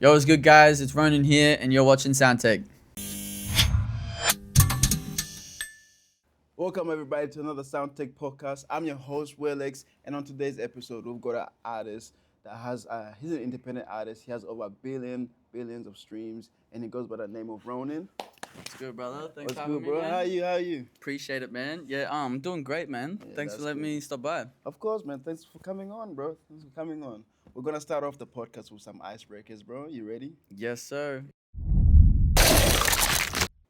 Yo, what's good, guys? It's Ronin here, and you're watching SoundTake. Welcome everybody to another SoundTake podcast. I'm your host Willex, and on today's episode, we've got an artist that has he's an independent artist. He has over billions of streams, and he goes by the name of Ronin. What's good, brother? Thanks What's for having good, me, bro? man. How are you? Appreciate it, man. Yeah, I'm doing great, man. Yeah, Thanks for that's letting good. me stop by. Of course, man. Thanks for coming on, bro. Thanks for coming on. We're gonna start off the podcast with some icebreakers, bro. You ready? Yes, sir.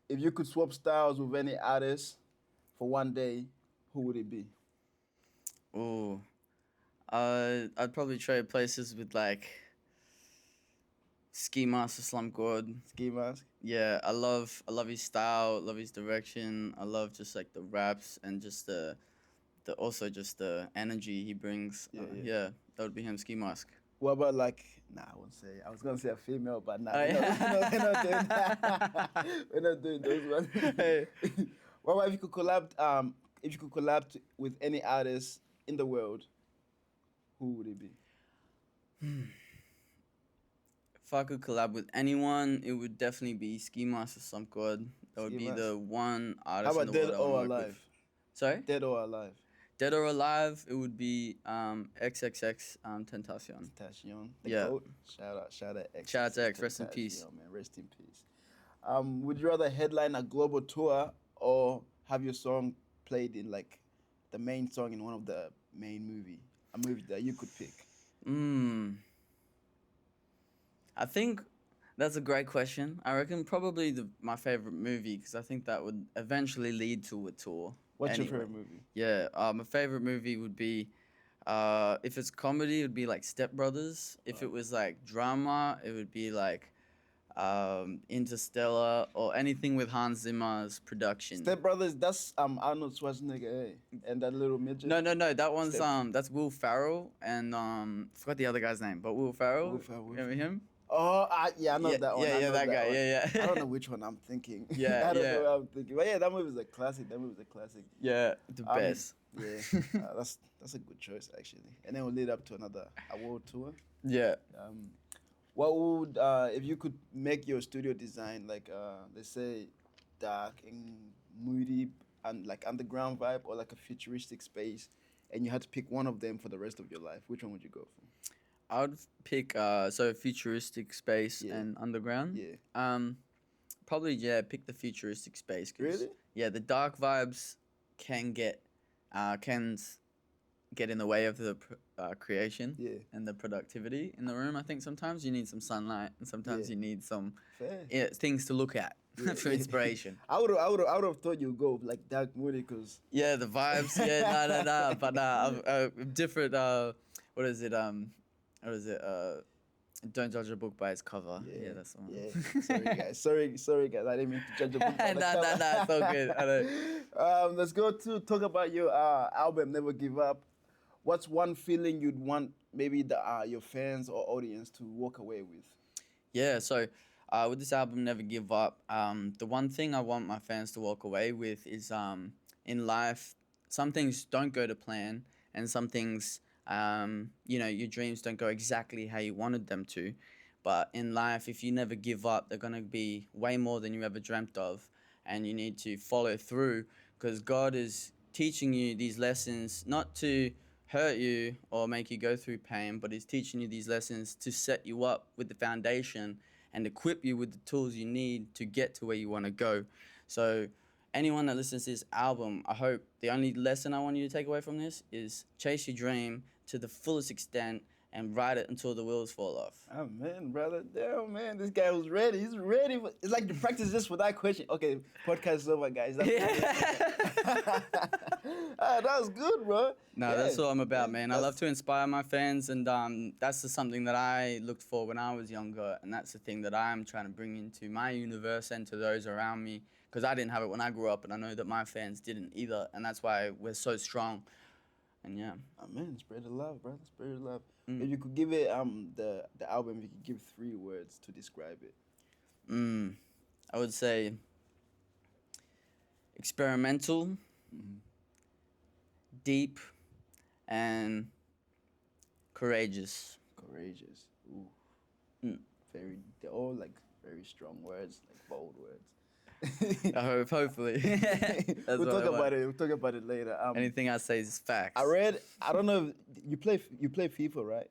If you could swap styles with any artist for one day, who would it be? Ooh, I'd probably trade places with like Ski Master Slump God. Ski Mask. Yeah, I love his style, love his direction. I love just like the raps and just the also just the energy he brings. Yeah. That would be him, Ski Mask. What about like? Nah, I won't say. I was gonna say a female, but nah, Oh, we're yeah. not doing that. We're not doing those ones. Hey. What about if you could collab? If you could collab with any artist in the world, who would it be? If I could collab with anyone, it would definitely be Ski Master Slump God. That would Ski be Mask. the one How artist in about the dead world I or want to work alive? with. Sorry? Dead or alive? Dead or alive, it would be XXX Tentacion. Tentacion, the Yeah. GOAT. Shout out X. Shout out to X, rest in Tentacion, peace. man. Rest in peace. Would you rather headline a global tour or have your song played in like the main song in one of the main a movie that you could pick? I think that's a great question. I reckon probably my favorite movie, because I think that would eventually lead to a tour. What's your Anyway. favorite movie? Yeah, my favorite movie would be, if it's comedy, it would be like Step Brothers. If it was like drama, it would be like Interstellar or anything with Hans Zimmer's production. Step Brothers, that's Arnold Schwarzenegger, and that little midget. No, that one's that's Will Ferrell and forgot the other guy's name, but Will Ferrell. Will Ferrell. Remember him? Oh, yeah, I know that one. Yeah, I know that guy. one. Yeah. I don't know which one I'm thinking. Yeah, I don't yeah. know what I'm thinking. But yeah, that movie's a classic. Yeah, the best. Yeah, that's a good choice actually. And then we'll lead up to a world tour. Yeah. What would if you could make your studio design like let's say dark and moody and like underground vibe or like a futuristic space, and you had to pick one of them for the rest of your life, which one would you go for? I would pick futuristic space and underground. Yeah. Probably pick the futuristic space. Really? Yeah, the dark vibes can get in the way of the creation and the productivity in the room. I think sometimes you need some sunlight and sometimes you need some things to look at for inspiration. I would have thought you'd go like dark moody because Yeah, the vibes. Yeah, no. But different. What is it? Don't judge a book by its cover. Yeah, that's the one. Yeah. Sorry guys. I didn't mean to judge a book by the cover. No, it's all good. I know. Let's go to talk about your album, Never Give Up. What's one feeling you'd want maybe your fans or audience to walk away with? Yeah, so with this album, Never Give Up, the one thing I want my fans to walk away with is in life, some things don't go to plan, and some things, your dreams don't go exactly how you wanted them to. But in life, if you never give up, they're going to be way more than you ever dreamt of, and you need to follow through because God is teaching you these lessons not to hurt you or make you go through pain, but he's teaching you these lessons to set you up with the foundation and equip you with the tools you need to get to where you want to go. So anyone that listens to this album, I hope the only lesson I want you to take away from this is chase your dream to the fullest extent and ride it until the wheels fall off. Amen, brother. Damn, man, this guy was ready. He's ready. It's like the practice just for that question. Okay, podcast is over, guys. That was good, bro. No, that's what I'm about, man. I love to inspire my fans, and that's just something that I looked for when I was younger, and that's the thing that I'm trying to bring into my universe and to those around me, because I didn't have it when I grew up, and I know that my fans didn't either, and that's why we're so strong. And yeah. Amen. Spread the love, brother. Spread the love. If you could give it the album, if you could give 3 words to describe it. I would say experimental, deep, and courageous. Courageous. Ooh. they're all like very strong words, like bold words. I hope, hopefully. That's We'll what talk I want. about it. We'll talk about it later. Anything I say is facts. I read. I don't know. If you play FIFA, right?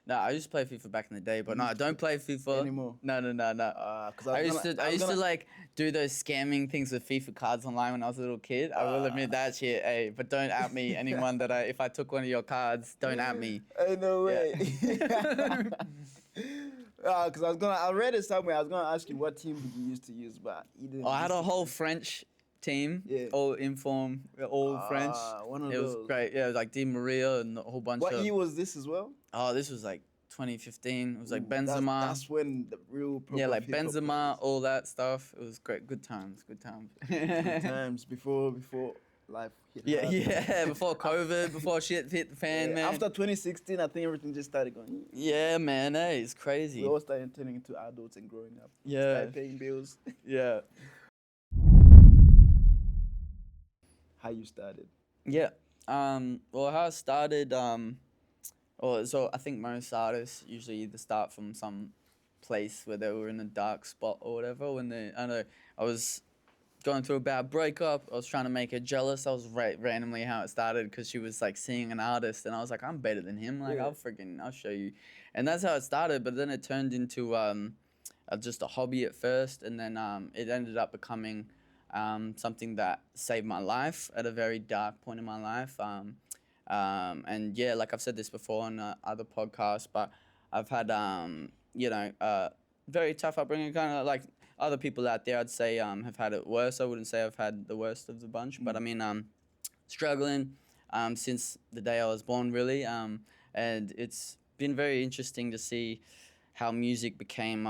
No, I used to play FIFA back in the day, but no, I don't play FIFA Anymore. No. Because I used to like do those scamming things with FIFA cards online when I was a little kid. I will admit that shit, hey, but don't at me. Anyone that if I took one of your cards, don't at me. Hey, no way. Yeah. Because I read it somewhere. I was gonna ask you what team did you used to use, but you didn't. I had a whole French team, Yeah. all inform, all French. One of It was those. great. Yeah, it was like Di Maria and a whole bunch What of. year was this as well? Oh, this was like 2015. It was like Ooh, Benzema. That's when the real. Yeah, like proper FIFA Benzema, players. all that stuff. It was great. Good times. Good times. Good times before life hit Yeah, hard. yeah. Before COVID, before shit hit the fan, Yeah, man. after 2016, I think everything just started going. Yeah, man. Hey, it's We crazy. all started turning into adults and growing up. Yeah. Started paying bills. Yeah. How you started? Yeah. Well, how I started. So I think most artists usually either start from some place where they were in a dark spot or whatever. I was going through a bad breakup. I was trying to make her jealous. That was randomly how it started because she was like seeing an artist and I was like, I'm better than him. Like Yeah. I'll show you. And that's how it started. But then it turned into just a hobby at first, and then it ended up becoming something that saved my life at a very dark point in my life. And yeah, like I've said this before on other podcasts, but I've had very tough upbringing. Kind of like other people out there, I'd say have had it worse. I wouldn't say I've had the worst of the bunch, but I mean struggling since the day I was born, really. And it's been very interesting to see how music became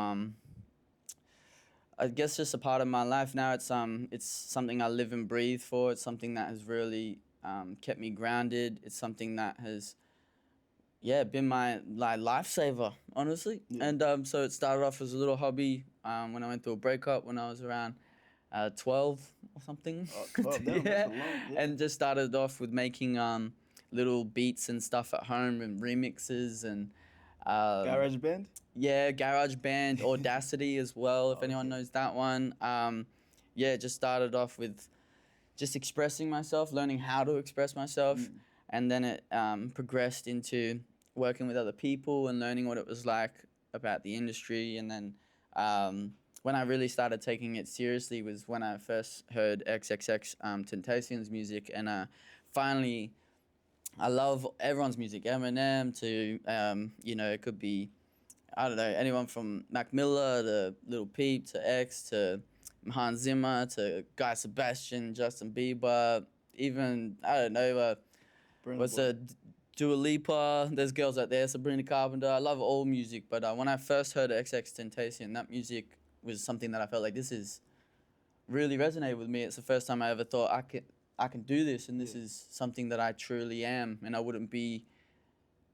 I guess just a part of my life now. It's something I live and breathe for. It's something that has really kept me grounded. It's something that has been my lifesaver, honestly. Yeah. And so it started off as a little hobby when I went through a breakup when I was around 12 or something. Oh, 12, damn, that's a long- yeah. And just started off with making little beats and stuff at home and remixes and Garage band. yeah, Garage Band, Audacity as well, if anyone Okay. knows that one. Just started off with just expressing myself, learning how to express myself, and then it progressed into working with other people and learning what it was like about the industry. And then when I really started taking it seriously was when I first heard XXX Tentacion's music, and finally, I love everyone's music, Eminem to it could be, I don't know, anyone from Mac Miller to Lil Peep to X to Hans Zimmer to Guy Sebastian, Justin Bieber, even, I don't know, Burna what's Boy. a Dua Lipa, there's girls out there, Sabrina Carpenter. I love all music, but when I first heard XX Tentacion, that music was something that I felt like this is really resonated with me. It's the first time I ever thought I can do this, and this is something that I truly am, and I wouldn't be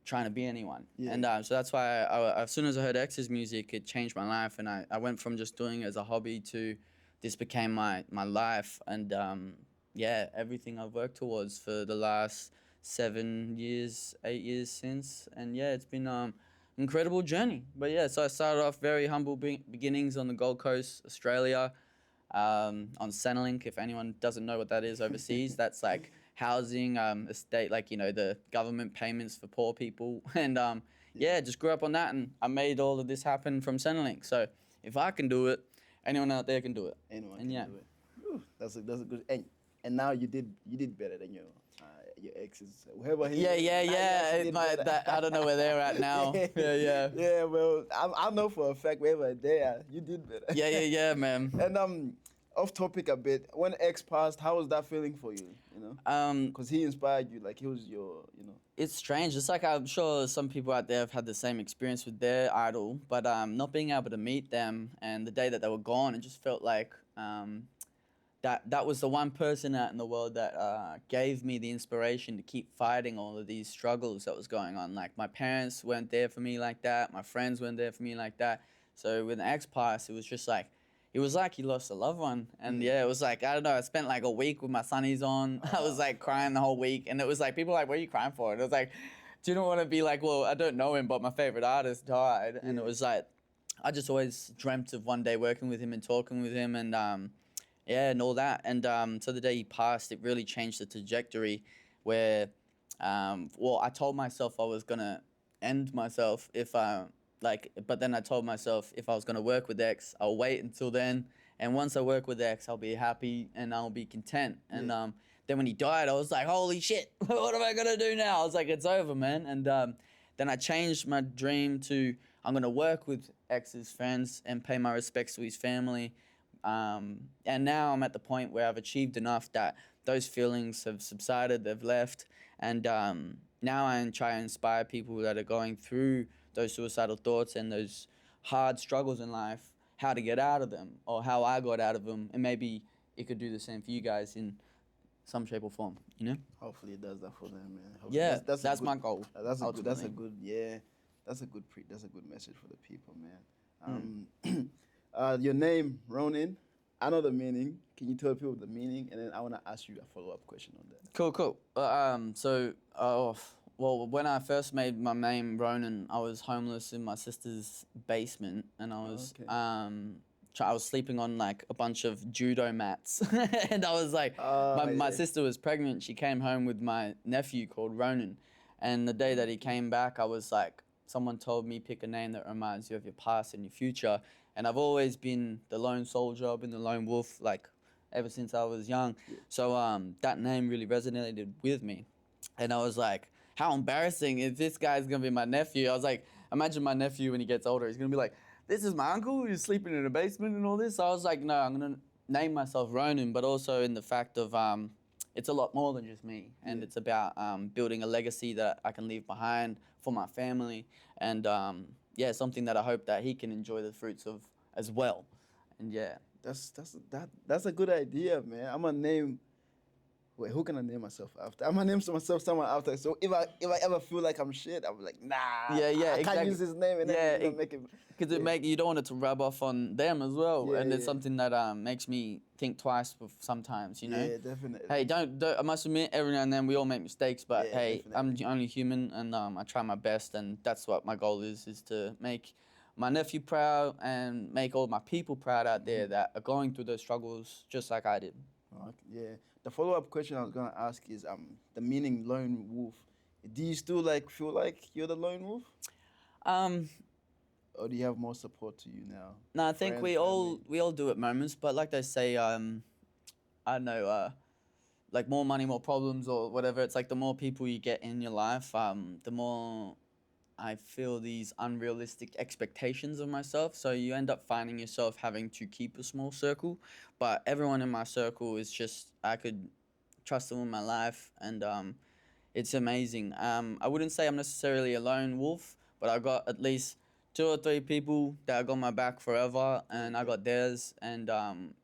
trying to be anyone. Yeah. And so that's why as soon as I heard X's music, it changed my life, and I went from just doing it as a hobby to this became my life, and everything I've worked towards for the last 7 years, 8 years since, and it's been incredible journey. But so I started off very humble beginnings on the Gold Coast, Australia, on Centrelink. If anyone doesn't know what that is overseas, that's like housing, estate, like the government payments for poor people, and just grew up on that, and I made all of this happen from Centrelink. So if I can do it, anyone out there can do it. Anyone And can do it. Whew, that's a good. And now you did better than your exes, whoever he. Yeah. Now you actually did better. I don't know where they're at now. Yeah. Yeah, well, I know for a fact wherever they are, you did better. Yeah, man. And off topic a bit. When X passed, how was that feeling for you? Because he inspired you, like he was your. It's strange. It's like I'm sure some people out there have had the same experience with their idol, but not being able to meet them, and the day that they were gone, it just felt like that was the one person out in the world that gave me the inspiration to keep fighting all of these struggles that was going on. Like my parents weren't there for me like that. My friends weren't there for me like that. So when X passed, it was just like, it was like he lost a loved one. And it was like, I don't know, I spent like a week with my sunnies on. I was like crying the whole week. And it was like, people were like, what are you crying for? And it was like, didn't want to be like, well, I don't know him, but my favorite artist died, and Yeah. it was like, I just always dreamt of one day working with him and talking with him, and yeah, and all that. And so the day he passed, it really changed the trajectory. Where, well, I told myself I was gonna end myself if but then I told myself if I was gonna work with X, I'll wait until then. And once I work with X, I'll be happy and I'll be content. And then when he died, I was like, holy shit, what am I gonna do now? I was like, it's over, man. And then I changed my dream to I'm gonna work with X's friends and pay my respects to his family. And now I'm at the point where I've achieved enough that those feelings have subsided, they've left, and now I try to inspire people that are going through those suicidal thoughts and those hard struggles in life, how to get out of them, or how I got out of them, and maybe it could do the same for you guys in some shape or form, you know? Hopefully it does that for them, man. Hopefully Yeah, that's that's my goal. That's a good. That's a ultimately. good. Yeah, that's a good message for the people, man. Your name, Ronin. I know the meaning. Can you tell people the meaning? And then I want to ask you a follow-up question on that. Cool. Well, when I first made my name Ronin, I was homeless in my sister's basement, and I was Okay. I was sleeping on like a bunch of judo mats, and I was like, my Yeah. sister was pregnant. She came home with my nephew called Ronin, and the day that he came back, I was like, someone told me pick a name that reminds you of your past and your future, and I've always been the lone soldier, I've been the lone wolf, like ever since I was young. So that name really resonated with me, and I was like, how embarrassing if this guy's gonna be my nephew. I was like, imagine my nephew when he gets older, he's gonna be like, this is my uncle who's sleeping in a basement and all this. So I was like, no, I'm gonna name myself Ronin, but also in the fact of it's a lot more than just me, and it's about building a legacy that I can leave behind for my family, and yeah, something that I hope that he can enjoy the fruits of as well. And yeah. That's a good idea, man. I'm gonna name. Wait, who can I name myself after? I'm gonna name myself someone after. So if I ever feel like I'm shit, I'm like, nah. Yeah, I can't exactly. use his name and Yeah, then make it. because you don't want it to rub off on them as well, Yeah, and it's yeah. something that makes me think twice sometimes, you know. Yeah, definitely. Hey, don't. I must admit, every now and then we all make mistakes, but Yeah, hey, I'm definitely. only human, and I try my best, and that's what my goal is to make my nephew proud and make all my people proud out there that are going through those struggles just like I did. Yeah. The follow-up question I was gonna ask is the meaning lone wolf. Do you still like feel like you're the lone wolf, Um, or do you have more support to you now? no, I think Friends, we family? all do at moments, but like they say, I don't know, like more money, more problems, or whatever. It's like the more people you get in your life, the more I feel these unrealistic expectations of myself. So you end up finding yourself having to keep a small circle, but everyone in my circle is just I could trust them with my life, and it's amazing. I wouldn't say I'm necessarily a lone wolf, but I got at least 2 or 3 people that got my back forever, and I got theirs. And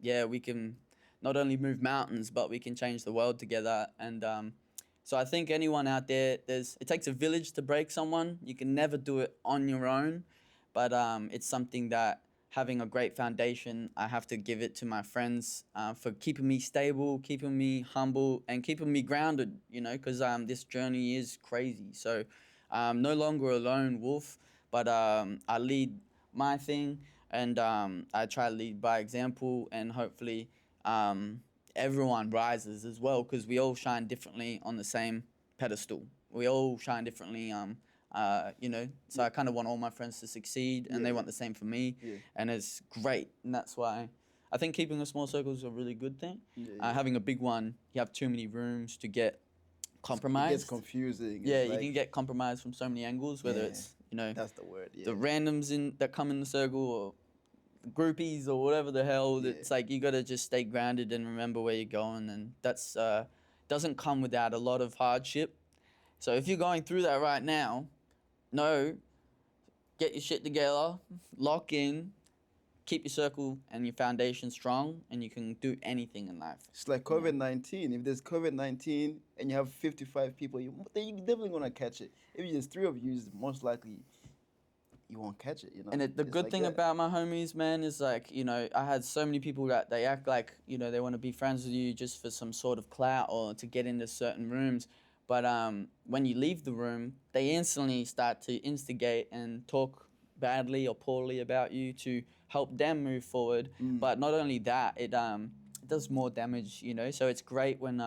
yeah, we can not only move mountains, but we can change the world together. And so I think anyone out there, it takes a village to break someone. You can never do it on your own, but it's something that having a great foundation, I have to give it to my friends for keeping me stable, keeping me humble, and keeping me grounded, you know, because this journey is crazy. So I'm no longer a lone wolf, but I lead my thing, and I try to lead by example, and hopefully everyone rises as well, because we all shine differently on the same pedestal. We all shine differently, you know. So I kind of want all my friends to succeed, and they want the same for me, and it's great. And that's why I think keeping a small circle is a really good thing. Having a big one, you have too many rooms to get compromised. It gets confusing. Yeah, It's you can get compromised from so many angles, whether it's, you know, that's the word. Yeah. the randoms that come in the circle, or groupies, or whatever the hell. Yeah. It's like you gotta just stay grounded and remember where you're going, and that's doesn't come without a lot of hardship. So if you're going through that right now, no, get your shit together, lock in, keep your circle and your foundation strong, and you can do anything in life. It's like COVID-19. If there's COVID-19 and you have 55 people, then you're definitely gonna catch it. If there's 3 of you, it's most likely you won't catch it. You know. And the It's good like thing that. about my homies, man, is like, you know, I had so many people that they act like, you know, they want to be friends with you just for some sort of clout or to get into certain rooms. But when you leave the room, they instantly start to instigate and talk badly or poorly about you to help them move forward. But not only that, it does more damage, you know. So it's great when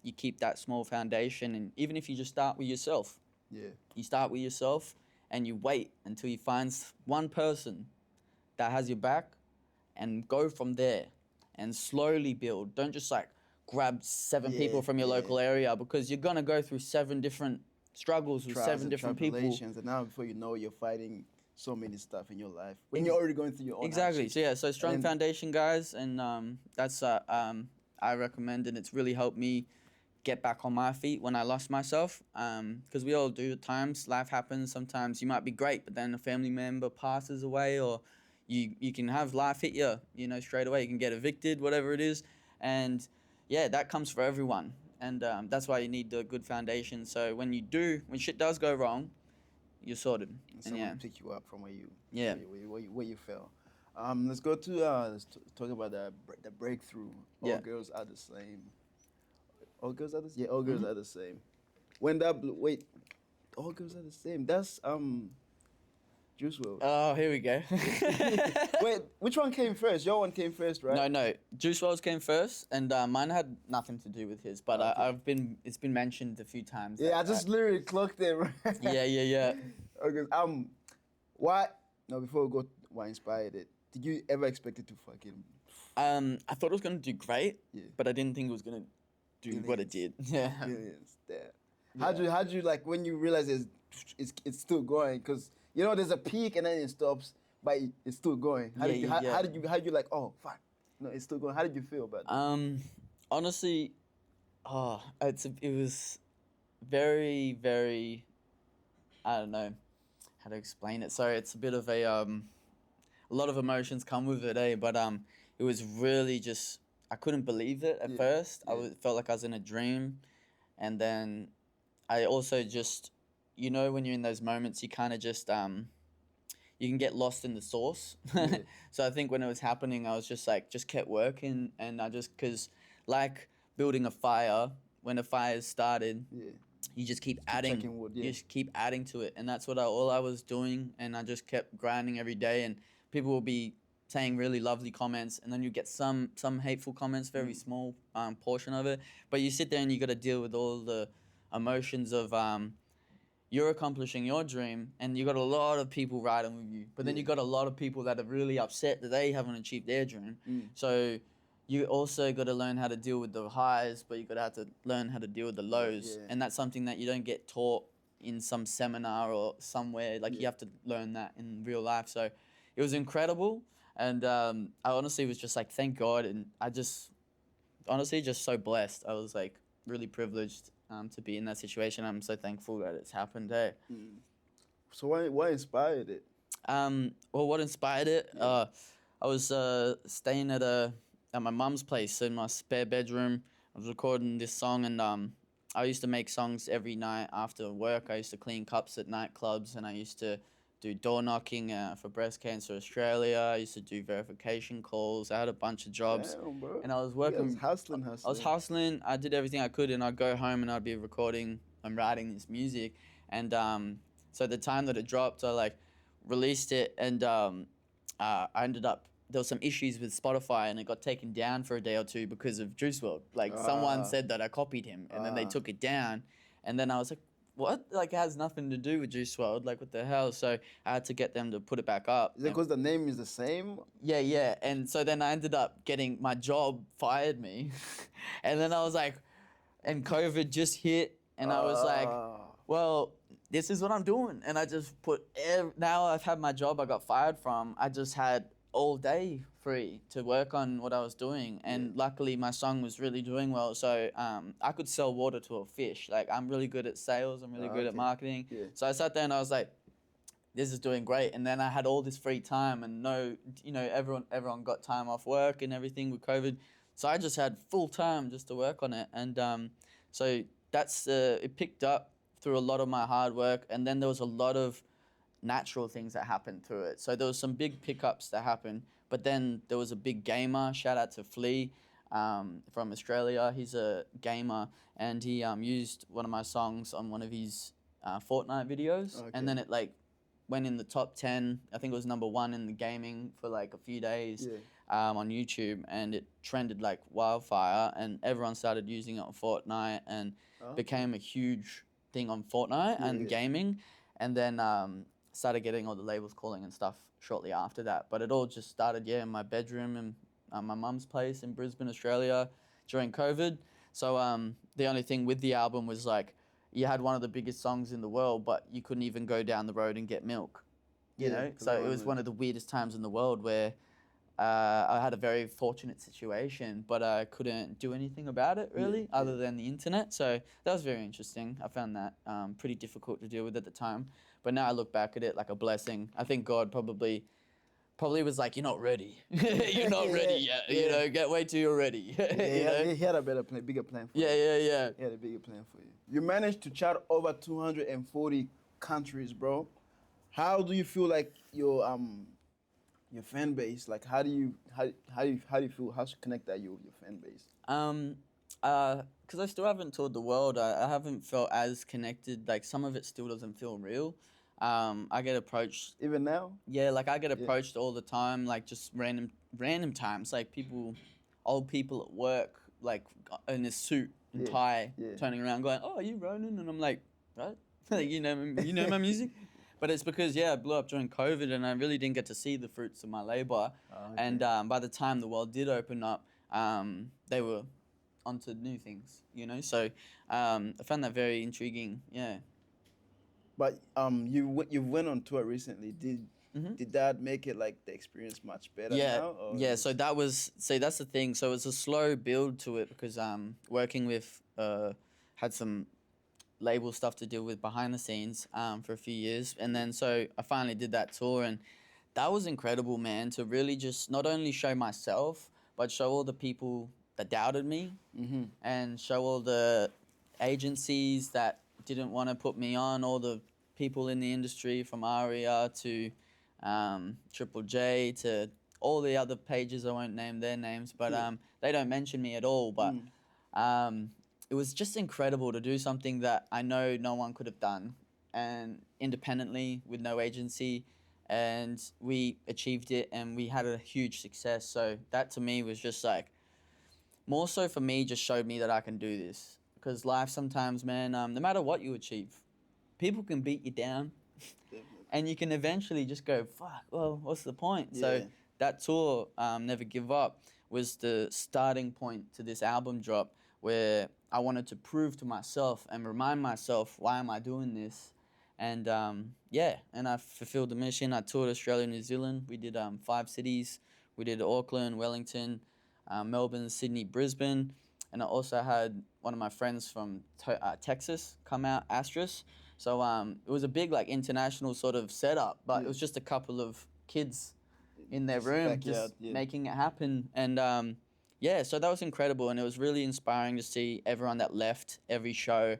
you keep that small foundation, and even if you just start with yourself, Yeah. you start with yourself and you wait until you find one person that has your back, and go from there, and slowly build. Don't just like grab 7 people from your local area, because you're gonna go through 7 different struggles with Trials 7 different people. tribulations, and now before you know, you're fighting so many stuff in your life when you're already going through your own Exactly. hardships. So yeah, so strong then- foundation, guys, and that's I recommend, and it's really helped me get back on my feet when I lost myself. Because we all do at times. Life happens. Sometimes you might be great, but then a family member passes away, or you can have life hit you, you know, straight away. You can get evicted, whatever it is, and yeah, that comes for everyone. And that's why you need the good foundation. So when shit does go wrong, you're sorted. And someone yeah, pick you up from where you Yeah. where you fell. Let's go to talk about the breakthrough. All Yeah. girls are the same. All girls are the same. Yeah, all girls are the same. When that wait, all girls are the same. That's Juice WRLD. Oh, here we go. Wait, which one came first? Your one came first, right? No, Juice WRLD's came first, and mine had nothing to do with his. But Okay. it's been mentioned a few times. Yeah, I that, just literally clocked it. Right? yeah. Okay. What? No, before we go, what inspired it? Did you ever expect it to fucking? I thought it was gonna do great, Yeah. but I didn't think it was gonna do what it did. Yeah. Billions there. How'd you like when you realize it's still going? Because you know there's a peak and then it stops, but it's still going. How did you like? Oh fuck, no, it's still going. How did you feel about it? Honestly, it was very, very. I don't know how to explain it. So it's a bit of a lot of emotions come with it, eh? But it was really just, I couldn't believe it at first. Yeah. Felt like I was in a dream, and then I also just, you know, when you're in those moments, you kind of just you can get lost in the source. Yeah. So I think when it was happening, I was just like, just kept working, and I just, because like building a fire, when a fire started, Yeah. you just keep adding, checking wood, you yeah. just keep adding to it, and that's what all I was doing, and I just kept grinding every day, and people will be saying really lovely comments, and then you get some hateful comments, very small portion of it, but you sit there and you got to deal with all the emotions of you're accomplishing your dream, and you got a lot of people riding with you, but then you got a lot of people that are really upset that they haven't achieved their dream. So you also got to learn how to deal with the highs, but you got to have to learn how to deal with the lows. Yeah. And that's something that you don't get taught in some seminar or somewhere. Like you have to learn that in real life. So it was incredible. And I honestly was just like, thank God. And I just, honestly, just so blessed. I was like really privileged to be in that situation. I'm so thankful that it's happened. Hey. So what inspired it? Well, what inspired it? I was staying at my mum's place in my spare bedroom. I was recording this song, and I used to make songs every night after work. I used to clean cups at nightclubs, and I used to do door knocking for Breast Cancer Australia. I used to do verification calls. I had a bunch of jobs. Damn, bro. And I was working. Yeah, hustling. I was hustling. I did everything I could, and I'd go home and I'd be recording and writing this music. And so the time that it dropped, I like released it, and I ended up, there was some issues with Spotify, and it got taken down for a day or two because of Juice WRLD. Like someone said that I copied him, and then they took it down, and then I was like, what? Like it has nothing to do with Juice WRLD. Like what the hell? So I had to get them to put it back up. Is it because the name is the same? Yeah. And so then I ended up getting, my job fired me. And then I was like, and COVID just hit, and I was like, well, this is what I'm doing. And I just now I've had my job I got fired from. I just had all day free to work on what I was doing. And luckily my song was really doing well. So I could sell water to a fish. Like I'm really good at sales. I'm really good at marketing. Yeah. So I sat there and I was like, this is doing great. And then I had all this free time, and everyone got time off work and everything with COVID. So I just had full time just to work on it. And so that's, it picked up through a lot of my hard work. And then there was a lot of natural things that happened through it. So there was some big pickups that happened, but then there was a big gamer, shout out to Flea. from Australia. He's a gamer, and he used one of my songs on one of his Fortnite videos, Okay. and then it like went in the top 10. I think it was number 1 in the gaming for like a few days. Yeah. On YouTube, and it trended like wildfire, and everyone started using it on Fortnite, and became a huge thing on Fortnite and gaming, and then started getting all the labels calling and stuff shortly after that. But it all just started, in my bedroom and my mum's place in Brisbane, Australia, during COVID. So the only thing with the album was like, you had one of the biggest songs in the world, but you couldn't even go down the road and get milk, you know? So it was one of the weirdest times in the world where I had a very fortunate situation, but I couldn't do anything about it really, other than the internet. So that was very interesting. I found that pretty difficult to deal with at the time. But now I look back at it like a blessing. I think God probably was like, "You're not ready. You're not ready yet. You know, wait till you're ready." You know? He had a bigger plan for you. Yeah. He had a bigger plan for you. You managed to chart over 240 countries, bro. How do you feel like your fan base? Like, how do you feel? How to connect that your fan base? Because I still haven't toured the world. I haven't felt as connected. Like, some of it still doesn't feel real. I get approached. Even now? Yeah, like I get approached all the time, like just random times, like old people at work, like in a suit and tie, turning around going, "Oh, are you Ronin?" And I'm like, "What? Like, you know my music?" But it's because, I blew up during COVID, and I really didn't get to see the fruits of my labor. And by the time the world did open up, they were onto new things, you know? So I found that very intriguing, yeah. But you went on tour recently. Did that make it like the experience much better now? Or Yeah, so that's the thing. So it's a slow build to it because working with, had some label stuff to deal with behind the scenes for a few years, and then so I finally did that tour, and that was incredible, man, to really just not only show myself but show all the people that doubted me, and show all the agencies that didn't want to put me on, all the people in the industry from ARIA to Triple J to all the other pages. I won't name their names, but they don't mention me at all, but it was just incredible to do something that I know no one could have done, and independently with no agency, and we achieved it, and we had a huge success. So that to me was just like, more so for me, just showed me that I can do this. Because life sometimes, man, no matter what you achieve, people can beat you down, and you can eventually just go, fuck, well, what's the point? So that tour, Never Give Up, was the starting point to this album drop, where I wanted to prove to myself and remind myself, why am I doing this? And and I fulfilled the mission. I toured Australia and New Zealand. We did 5 cities. We did Auckland, Wellington, Melbourne, Sydney, Brisbane. And I also had one of my friends from Texas come out, Astros. So it was a big like international sort of setup, but it was just a couple of kids in their room just making it happen. And so that was incredible, and it was really inspiring to see everyone that left every show,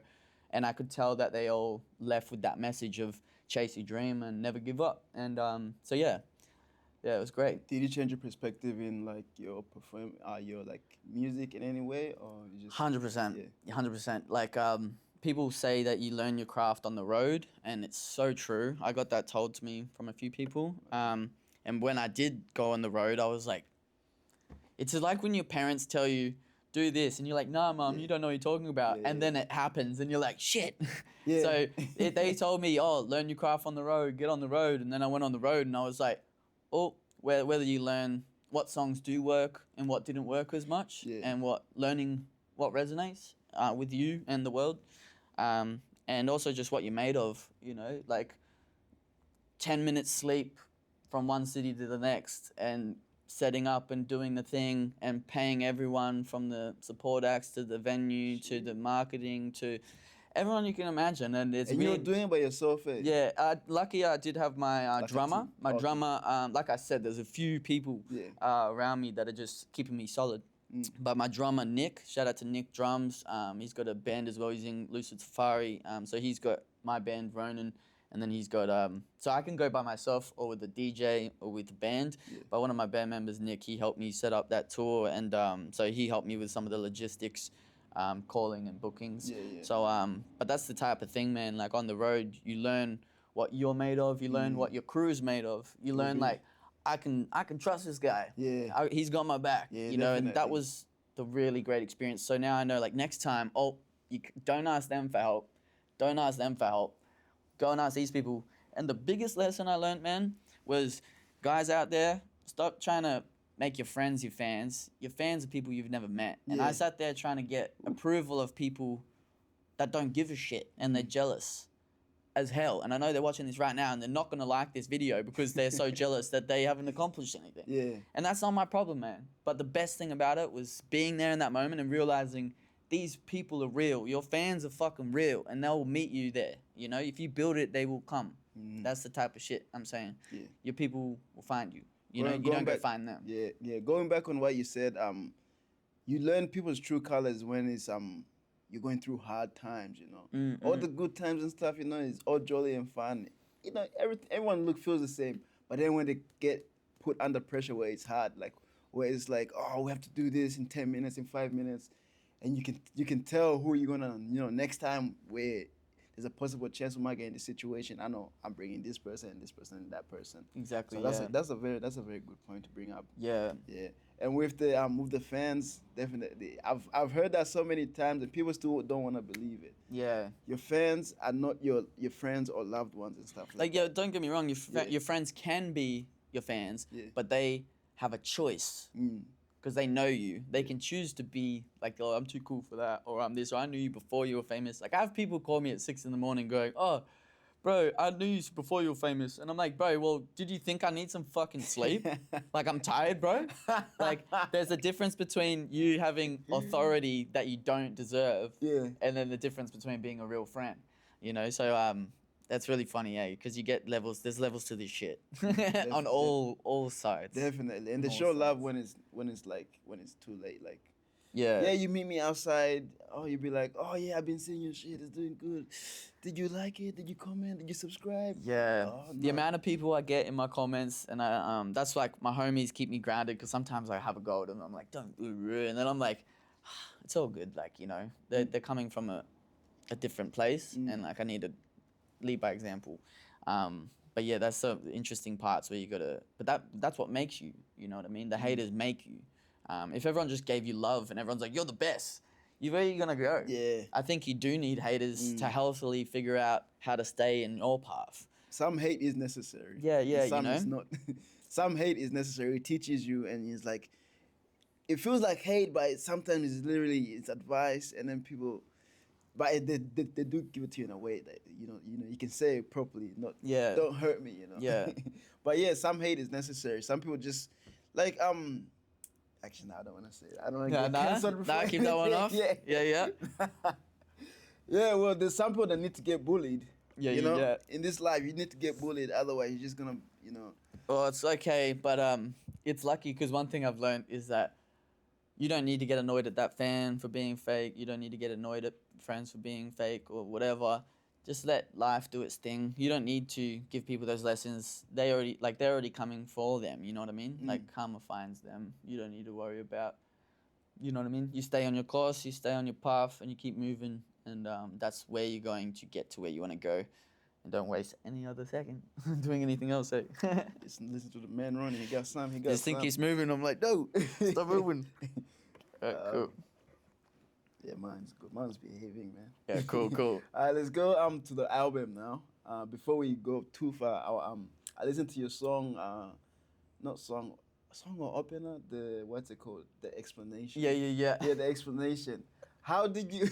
and I could tell that they all left with that message of chase your dream and never give up. And it was great. Did you change your perspective in like your your like music in any way, or you just 100%, 100%. Like people say that you learn your craft on the road, and it's so true. I got that told to me from a few people. And when I did go on the road, I was like, it's like when your parents tell you, do this, and you're like, nah, mom, you don't know what you're talking about. And then it happens, and you're like, shit. So they told me, oh, learn your craft on the road, get on the road. And then I went on the road, and I was like, oh, whether you learn what songs do work and what didn't work as much, and learning what resonates with you and the world. And also just what you're made of, you know, like 10 minutes sleep from one city to the next, and setting up and doing the thing and paying everyone from the support acts to the venue to the marketing to everyone you can imagine. And it's you're doing it by yourself, eh? Yeah, lucky I did have my drummer. My drummer, like I said, there's a few people around me that are just keeping me solid. But my drummer, Nick, shout out to Nick Drums. He's got a band as well. He's in Lucid Safari. So he's got my band, RØNIN, and then he's got so I can go by myself or with the DJ or with the band. Yeah. But one of my band members, Nick, he helped me set up that tour, and so he helped me with some of the logistics, calling and bookings. Yeah, yeah. So but that's the type of thing, man. Like on the road, you learn what you're made of. You learn what your crew's made of. You learn like I can trust this guy. Yeah. He's got my back. Yeah, you know, and that definitely. was the really great experience. So now I know, like next time, don't ask them for help. Don't ask them for help. Go and ask these people. And the biggest lesson I learned, man, was guys out there, stop trying to make your friends your fans. Your fans are people you've never met. And I Yeah. sat there trying to get approval of people that don't give a shit and they're jealous as hell. And I know they're watching this right now and they're not going to like this video because they're so jealous that they haven't accomplished anything. Yeah. And that's not my problem, man. But the best thing about it was being there in that moment and realizing these people are real. Your fans are fucking real and they'll meet you there. You know, if you build it, they will come. That's the type of shit I'm saying. Yeah. Your people will find you. You know, Going you don't go back- find them. Yeah, yeah. Going back on what you said, you learn people's true colors when it's you're going through hard times. You know, all the good times and stuff. You know, it's all jolly and fun. You know, everyone feels the same. But then when they get put under pressure, where it's hard, like where it's like, oh, we have to do this in 10 minutes, in 5 minutes, and you can tell who you're gonna, you know, next time where there's a possible chance we might get in this situation. I know I'm bringing this person and that person. Exactly. So yeah. that's a very good point to bring up. Yeah. Yeah, and with the fans, definitely, I've heard that so many times, and people still don't want to believe it. Yeah. Your fans are not your friends or loved ones and stuff Like, like yeah, don't get me wrong. Yeah. Your friends can be your fans, Yeah. but they have a choice that. because they know you. They can choose to be like, oh, I'm too cool for that, or I'm this, or I knew you before you were famous. Like, I have people call me at 6 a.m. going, oh, bro, I knew you before you were famous. And I'm like, bro, well, did you think I need some fucking sleep? Like, I'm tired, bro. Like, there's a difference between you having authority that you don't deserve, Yeah. and then the difference between being a real friend, you know? So, that's really funny, eh? Because you get levels. There's levels to this shit on all sides. Definitely, and they On all show love sides. when it's too late. Like, Yeah. yeah, you meet me outside. Oh, you'd be like, oh yeah, I've been seeing your shit. It's doing good. Did you like it? Did you comment? Did you subscribe? Yeah. Oh, The no. amount of people I get in my comments, and that's like my homies keep me grounded because sometimes I have a go at them. I'm like, don't, and then I'm like, it's all good. Like, you know, they're coming from a different place, and like I need to lead by example. But yeah, that's the interesting parts where you gotta. But that's what makes you. You know what I mean? The haters make you. If everyone just gave you love and everyone's like, you're the best, where are you gonna go? Yeah. I think you do need haters to healthily figure out how to stay in your path. Some hate is necessary. Yeah, yeah, and some you know? is not. Some hate is necessary. It teaches you, and it's like, it feels like hate, but sometimes it's literally it's advice, and then people, but they do give it to you in a way that you know you can say it properly. Not Yeah. don't hurt me, you know. Yeah. But yeah, some hate is necessary. Some people just like Actually, no, I don't want to say it. I don't want to get cancelled before. Nah, keep that one off. Yeah. Yeah. Yeah, well, there's some people that need to get bullied. Yeah, you know, yeah. in this life, you need to get bullied. Otherwise, you're just gonna, you know. Well, it's okay, but it's lucky because one thing I've learned is that you don't need to get annoyed at that fan for being fake. You don't need to get annoyed at friends for being fake or whatever. Just let life do its thing. You don't need to give people those lessons. They're already coming for them. You know what I mean? Like karma finds them. You don't need to worry about. You know what I mean? You stay on your course. You stay on your path, and you keep moving. And that's where you're going to get to where you want to go. And don't waste any other second doing anything else. Eh? Listen to the man running. He got some. Just think he's moving. I'm like, no, stop moving. Alright, cool. Yeah, mine's good. Mine's behaving, man. Yeah, cool. All right, let's go to the album now. Before we go too far, I listened to your song, not song or opener. What's it called? The explanation. Yeah. Yeah, the explanation. How did you?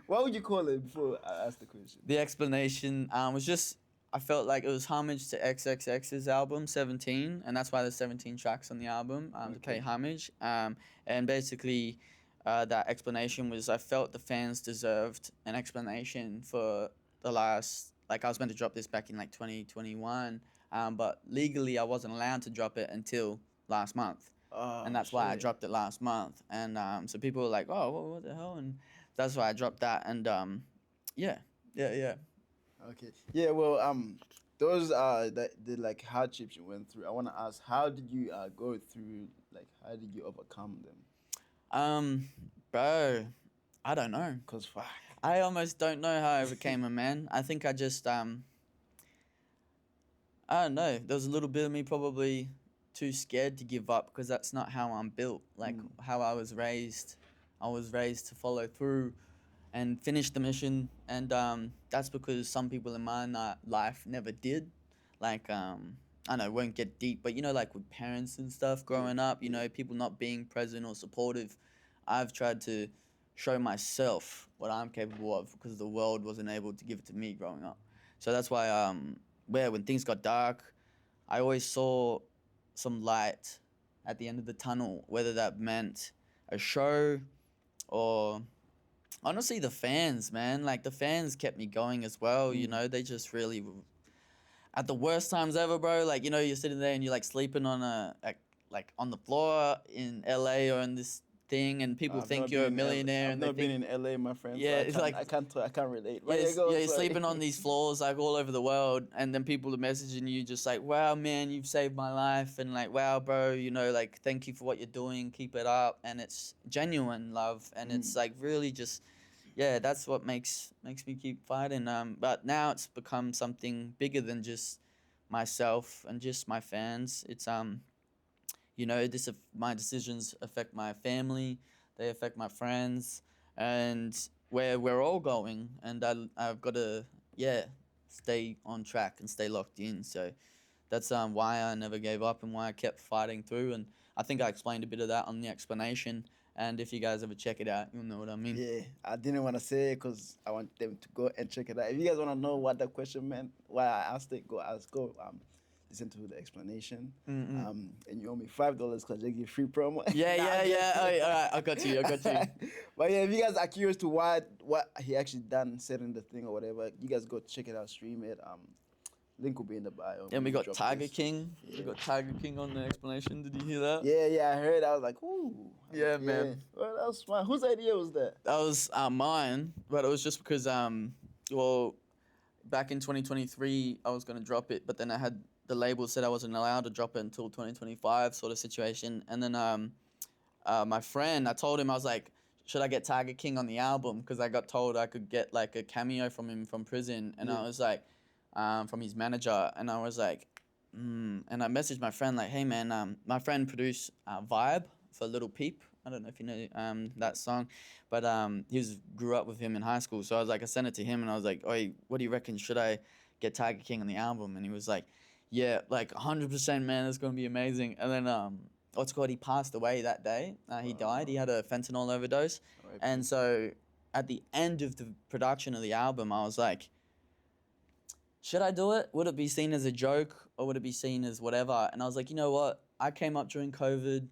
What would you call it before I ask the question? The explanation was just, I felt like it was homage to XXX's album 17, and that's why there's 17 tracks on the album to pay homage. And basically, that explanation was I felt the fans deserved an explanation for the last, like I was meant to drop this back in like 2021, but legally I wasn't allowed to drop it until last month. And that's why I dropped it last month. And so people were like, oh, what the hell? And that's why I dropped that. And yeah. Okay. Yeah. Well, those are the like hardships you went through. I want to ask, how did you go through? Like, how did you overcome them? Um, Bro, I don't know. Cause fuck. I almost don't know how I became a man. I think I just I don't know. There was a little bit of me probably too scared to give up because that's not how I'm built. Like how I was raised. I was raised to follow through and finish the mission, and that's because some people in my life never did. Like I know, won't get deep, but you know, like with parents and stuff growing up, you know, people not being present or supportive. I've tried to show myself what I'm capable of because the world wasn't able to give it to me growing up. So that's why where when things got dark, I always saw some light at the end of the tunnel, whether that meant a show or honestly the fans, man. Like the fans kept me going as well. You know, they just really at the worst times ever, bro. Like you know, you're sitting there and you're like sleeping on like on the floor in LA or in this thing, and people I've think not you're a been in millionaire, I've and they not think been in LA, my friend. yeah, So it's like I can't relate. yeah, But yeah, go on, you're sorry. sleeping on these floors like all over the world, and then people are messaging you just like, "Wow, man, you've saved my life," and like, "Wow, bro, you know, like, thank you for what you're doing, keep it up," and it's genuine love, and it's like really just, yeah, that's what makes me keep fighting. But now it's become something bigger than just myself and just my fans. It's you know, my decisions affect my family, they affect my friends, and where we're all going. And I've got to, yeah, stay on track and stay locked in. So that's why I never gave up and why I kept fighting through. And I think I explained a bit of that on the explanation. And if you guys ever check it out, you'll know what I mean. Yeah, I didn't want to say it because I want them to go and check it out. If you guys want to know what that question meant, why I asked it, go ask. Go listen to the explanation. And you owe me $5 because they give free promo. Yeah, Nah, yeah, I'm yeah. joking. All right, I got you. But yeah, if you guys are curious to what he actually done, said in the thing or whatever, you guys go check it out, stream it. Link will be in the bio. Then we when got drop Tiger this. King. We got Tiger King on the explanation. Did you hear that? Yeah, I heard. I was like, ooh. Yeah, man. Well, that was smart. Whose idea was that? That was mine, but it was just because well, back in 2023 I was gonna drop it, but then I had the label said I wasn't allowed to drop it until 2025, sort of situation. And then my friend, I told him I was like, should I get Tiger King on the album? Because I got told I could get like a cameo from him from prison, and I was like, from his manager, and I was like, and I messaged my friend like, hey man, my friend produced Vibe for Little Peep. I don't know if you know that song, but grew up with him in high school. So I was like, I sent it to him, and I was like, "Oi, what do you reckon? Should I get Tiger King on the album?" And he was like, "Yeah, like 100%, man. It's gonna be amazing." And then what's called? He passed away that day. He died. He had a fentanyl overdose, and so at the end of the production of the album, I was like, should I do it? Would it be seen as a joke or would it be seen as whatever? And I was like, you know what? I came up during COVID.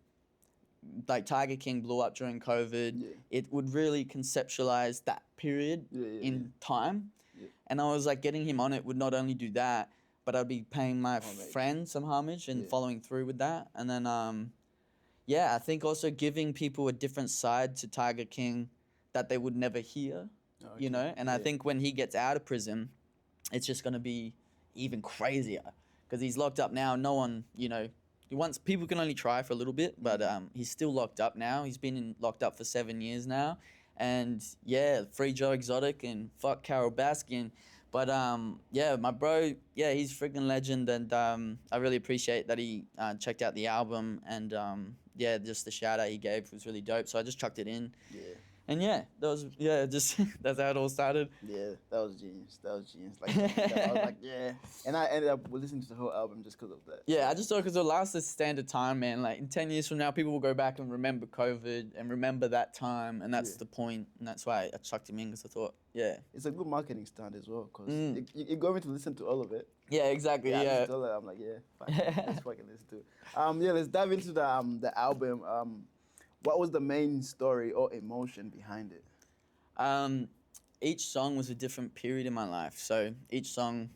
Like Tiger King blew up during COVID. Yeah. It would really conceptualize that period in time. Yeah. And I was like, getting him on it would not only do that, but I'd be paying my friend some homage and following through with that. And then, I think also giving people a different side to Tiger King that they would never hear, you know? And I think when he gets out of prison, it's just going to be even crazier because he's locked up now. No one, you know, people can only try for a little bit, but he's still locked up now. He's been locked up for 7 years now. And yeah, free Joe Exotic and fuck Carol Baskin. But my bro, he's freaking legend. And I really appreciate that he checked out the album. And just the shout out he gave was really dope. So I just chucked it in. Yeah. And just that's how it all started. Yeah, that was genius. Like, I was like, yeah. And I ended up listening to the whole album just because of that. Yeah, I just thought because it'll last the standard time, man. Like in 10 years from now, people will go back and remember COVID and remember that time, and that's the point. And that's why I chucked him in because I thought, it's a good marketing stunt as well because you got me to listen to all of it. Yeah, exactly. I Yeah. listened to all of it. I'm like, let's fucking listen to it. Let's dive into the album. What was the main story or emotion behind it? Each song was a different period in my life. So each song,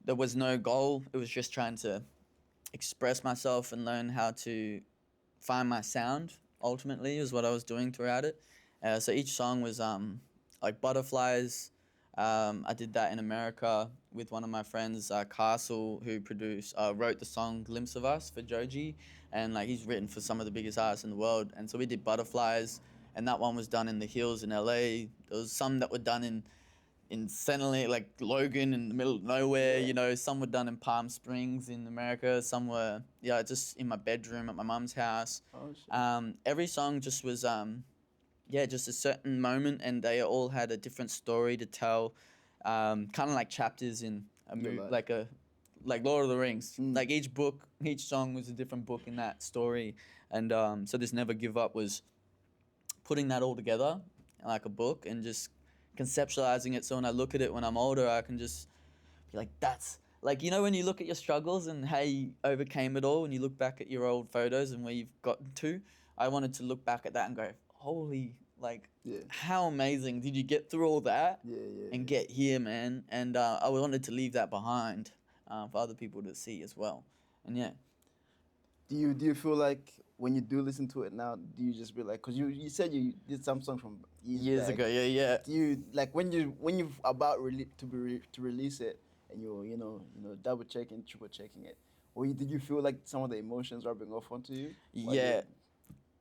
there was no goal. It was just trying to express myself and learn how to find my sound, ultimately, is what I was doing throughout it. So each song was like Butterflies, I did that in America with one of my friends, Castle, who wrote the song "Glimpse of Us" for Joji, and like he's written for some of the biggest artists in the world. And so we did Butterflies, and that one was done in the hills in LA. There was some that were done in Centerlink, like Logan in the middle of nowhere. Yeah. You know, some were done in Palm Springs in America. Some were just in my bedroom at my mum's house. Oh shit. Every song just was just a certain moment, and they all had a different story to tell, kind of like chapters in a Your movie, life. like Lord of the Rings. Mm. Like each song was a different book in that story, and so this Never Give Up was putting that all together like a book and just conceptualizing it. So when I look at it when I'm older, I can just be like, that's like, you know, when you look at your struggles and how you overcame it all, and you look back at your old photos and where you've gotten to, I wanted to look back at that and go, holy, like, Yeah. how amazing did you get through all that Yeah. and get here, man? And I wanted to leave that behind for other people to see as well. And yeah. Do you feel like when you do listen to it now, do you just be like, because you said you did some song from Years back. ago, yeah. Do you like when you about to release it and you double checking, triple checking it, or did you feel like some of the emotions rubbing off onto you? while Yeah, you-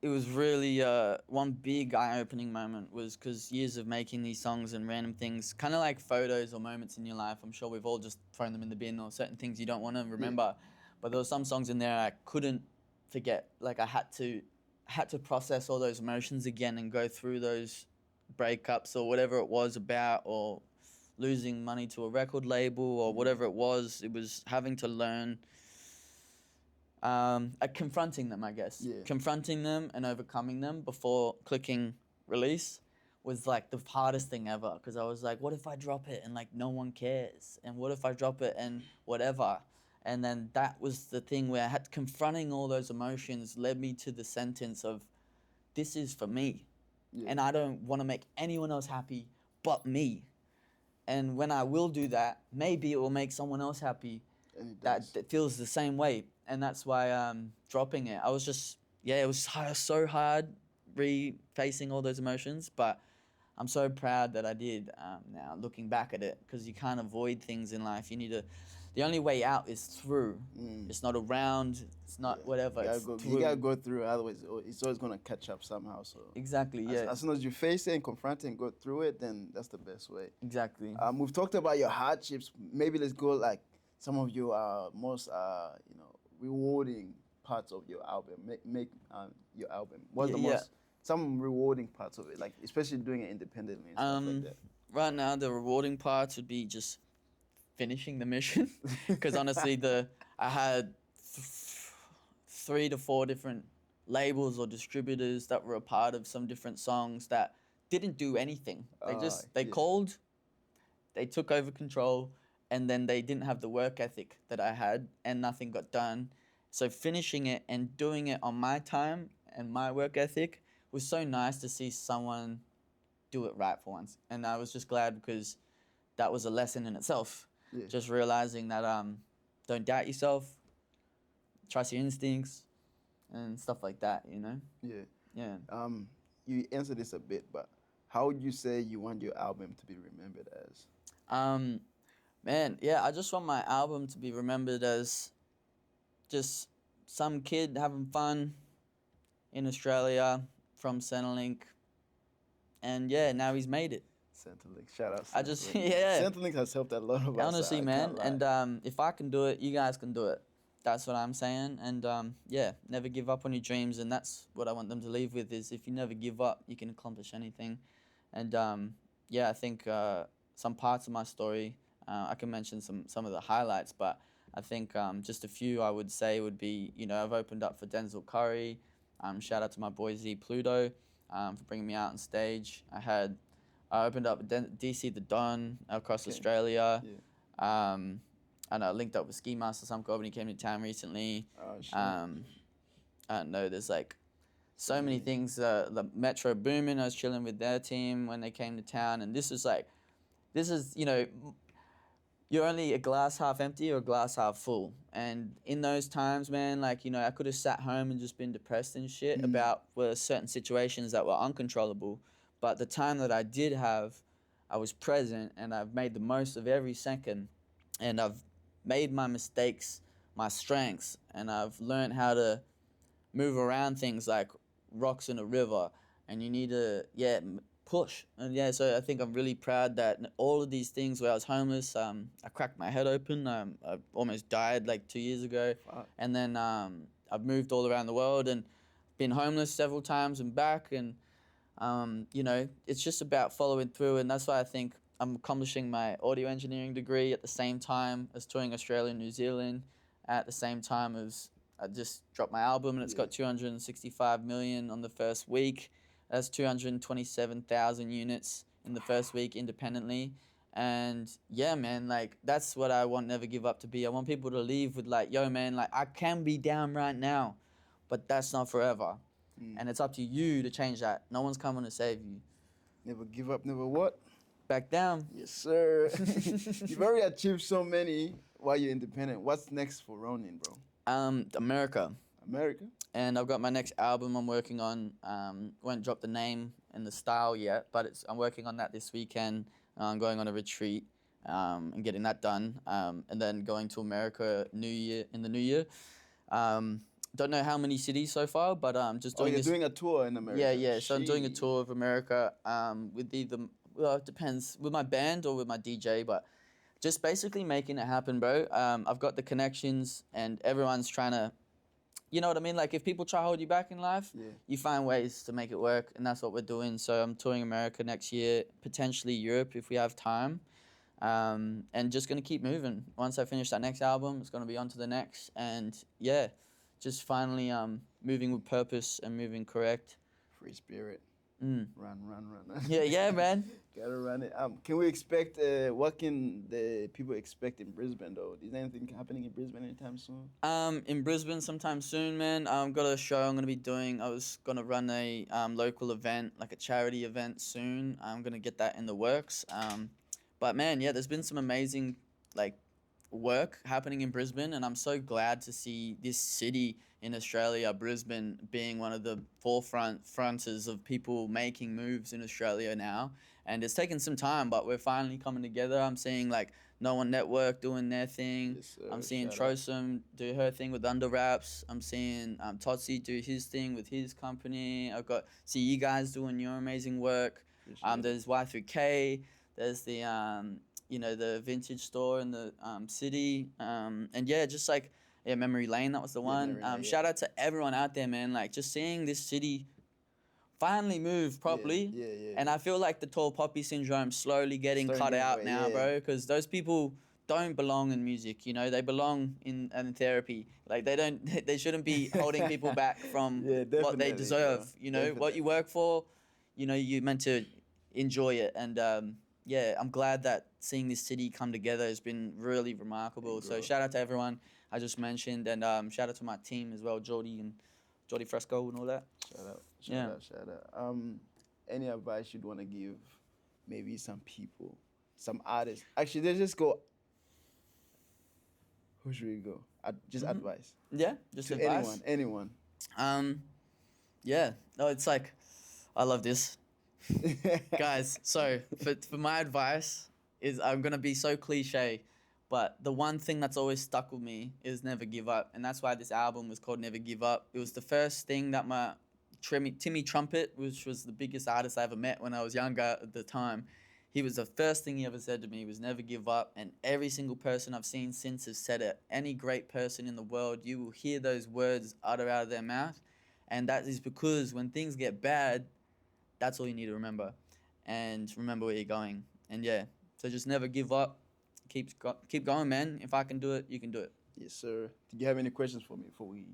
it was really one big eye-opening moment was because years of making these songs and random things, kind of like photos or moments in your life. I'm sure we've all just thrown them in the bin, or certain things you don't want to remember. But there were some songs in there I couldn't forget. Like I had to process all those emotions again and go through those breakups or whatever it was about, or losing money to a record label or whatever it was. It was having to learn confronting them, I guess. Yeah. Confronting them and overcoming them before clicking release was like the hardest thing ever, because I was like, what if I drop it and like no one cares? And what if I drop it and whatever? And then that was the thing where I had confronting all those emotions led me to the sentence of, this is for me. Yeah. And I don't want to make anyone else happy but me. And when I will do that, maybe it will make someone else happy And it that, does. that feels the same way. And that's why dropping it, I was just, it was so hard refacing all those emotions, but I'm so proud that I did now looking back at it, because you can't avoid things in life. The only way out is through. It's not around, it's not whatever, it's through. You gotta go through, otherwise it's always gonna catch up somehow. So Exactly, yeah. as soon as you face it and confront it and go through it, then that's the best way. Exactly. We've talked about your hardships. Maybe let's go like some of your most rewarding parts of your album. Make your album. What's the Yeah. most some rewarding parts of it, like especially doing it independently and stuff like that. Right now, the rewarding parts would be just finishing the mission, because honestly, I had 3 to 4 different labels or distributors that were a part of some different songs that didn't do anything. They called, they took over control, and then they didn't have the work ethic that I had, and nothing got done. So finishing it and doing it on my time and my work ethic was so nice to see someone do it right for once. And I was just glad, because that was a lesson in itself. Yeah. Just realizing that don't doubt yourself, trust your instincts, and stuff like that, you know? Yeah. Yeah. You answered this a bit, but how would you say you want your album to be remembered as? Man, yeah, I just want my album to be remembered as just some kid having fun in Australia from Centrelink. And yeah, now he's made it. Centrelink, shout out. I just, Centrelink. yeah. Centrelink has helped a lot of us. Honestly, I man. can't lie. And if I can do it, you guys can do it. That's what I'm saying. And yeah, never give up on your dreams. And that's what I want them to leave with, is if you never give up, you can accomplish anything. And yeah, I think some parts of my story, I can mention some of the highlights, but I think just a few I would say would be, I've opened up for Denzel Curry. Shout out to my boy Z Pluto for bringing me out on stage. I opened up with DC the Don across Australia. Yeah. And I linked up with Ski Master Sumko when he came to town recently. Oh, shit. I don't know, there's like so many things. The Metro Boomin, I was chilling with their team when they came to town, and this is, you're only a glass half empty or a glass half full. And in those times, man, I could have sat home and just been depressed and shit about certain situations that were uncontrollable. But the time that I did have, I was present, and I've made the most of every second, and I've made my mistakes my strengths, and I've learned how to move around things like rocks in a river, and you need to push. And so I think I'm really proud that all of these things, where I was homeless, I cracked my head open, I almost died like 2 years ago. Fuck. And then I've moved all around the world and been homeless several times and back, and it's just about following through. And that's why I think I'm accomplishing my audio engineering degree at the same time as touring Australia and New Zealand, at the same time as I just dropped my album, and it's got 265 million on the first week. That's 227,000 units in the first week independently. And yeah, man, like that's what I want Never Give Up to be. I want people to leave with like, yo, man, like I can be down right now, but that's not forever. And it's up to you to change that. No one's coming to save you. Never give up, never what? Back down. Yes, sir. You've already achieved so many while you're independent. What's next for Ronin, bro? America. America? And I've got my next album I'm working on. Won't drop the name and the style yet, but I'm working on that this weekend. I'm going on a retreat and getting that done, and then going to America in the new year. Don't know how many cities so far, but just doing you're doing a tour in America. Yeah. So I'm doing a tour of America with either, well, it depends, with my band or with my DJ, but just basically making it happen, bro. I've got the connections, and everyone's trying to, you know what I mean? Like if people try to hold you back in life, you find ways to make it work, and that's what we're doing. So I'm touring America next year, potentially Europe if we have time, and just gonna keep moving. Once I finish that next album, it's gonna be on to the next, and yeah, just finally moving with purpose and moving correct. Free spirit. Run. Run. Yeah, man. Gotta run it. Can we expect, what can the people expect in Brisbane, though? Is anything happening in Brisbane anytime soon? In Brisbane sometime soon, man. I've got a show I'm going to be doing. I was going to run a local event, like a charity event soon. I'm going to get that in the works. But, man, yeah, there's been some amazing, like, work happening in Brisbane, and I'm so glad to see this city in Australia, Brisbane, being one of the fronters of people making moves in Australia now. And it's taken some time, but we're finally coming together. I'm seeing like No One Network doing their thing. Yes, sir. I'm seeing Trosum do her thing with Under Wraps. I'm seeing Totsi do his thing with his company. See you guys doing your amazing work. There's Y3K. There's the the vintage store in the city. And yeah, just like Memory Lane, that was the one. Shout out to everyone out there, man. Like just seeing this city finally move properly. Yeah. And I feel like the tall poppy syndrome slowly getting cut out now, bro, because those people don't belong in music, you know, they belong in therapy. Like they shouldn't be holding people back from what they deserve, you know, what you work for, you know, you're meant to enjoy it. And I'm glad that seeing this city come together has been really remarkable. So shout out to everyone I just mentioned, and shout out to my team as well, Jordy Fresco and all that. Shout out. Any advice you'd want to give maybe some people, some artists? Actually, let's just go. Who should we go? Just advice. Yeah, just to advice. Anyone. No, it's like, I love this. Guys, so for my advice is, I'm going to be so cliche, but the one thing that's always stuck with me is never give up. And that's why this album was called Never Give Up. It was the first thing that my Timmy Trumpet, which was the biggest artist I ever met when I was younger at the time, he was the first thing he ever said to me was never give up. And every single person I've seen since has said it. Any great person in the world, you will hear those words utter out of their mouth. And that is because when things get bad, that's all you need to remember. And remember where you're going. And yeah, so just never give up. Keep going, man. If I can do it, you can do it. Yes, sir. Do you have any questions for me before we...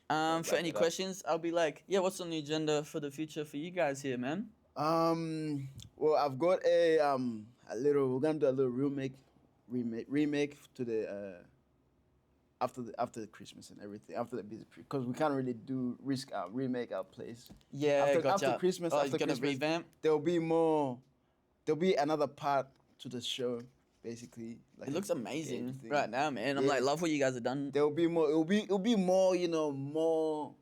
For any questions, I'll be like, yeah, what's on the agenda for the future for you guys here, man? Well, I've got we're gonna do a little remake to the after the Christmas and everything, after the busy because we can't really remake our place. Yeah, after Christmas. After Christmas, revamp. There'll be another part to the show. Basically, like it looks amazing right now, man. I'm like, love what you guys have done. There'll be more. It'll be more. You know, more.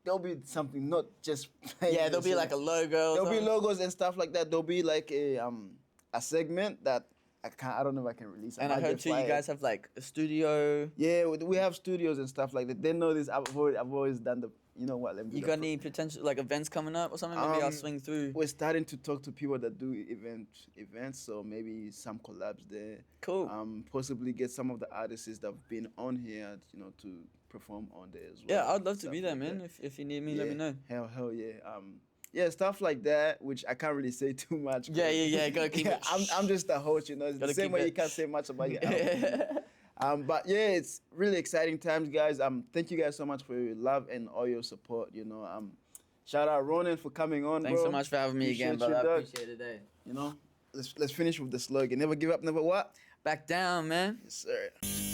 There'll be something, not just. Yeah, there'll be like a logo. There'll be logos and stuff like that. There'll be like a segment that I don't know if I can release. And I might heard get too, you fired. guys have like a studio. Yeah, we have studios and stuff like that. They know this. I've always done the. You know what? Let me do You the got pro- any potential like events coming up or something? Maybe I'll Um, swing through. We're starting to talk to people that do events, so maybe some collabs there. Cool. Possibly get some of the artists that have been on here, to perform on there as well. Yeah, I'd love to stuff be there, like man. that. If you need me, let me know. Hell yeah. Yeah, stuff like that, which I can't really say too much. Yeah. Gotta keep it. I'm just a host, It's Gotta the same keep way it. you can't say much about your album. But yeah, it's really exciting times, guys. Thank you guys so much for your love and all your support. Shout out Ronin for coming on. Thanks bro. so much for having me again, Appreciate brother. you, I dog. appreciate it. Let's finish with the slogan. Never give up, never what? Back down, man. Yes, sir.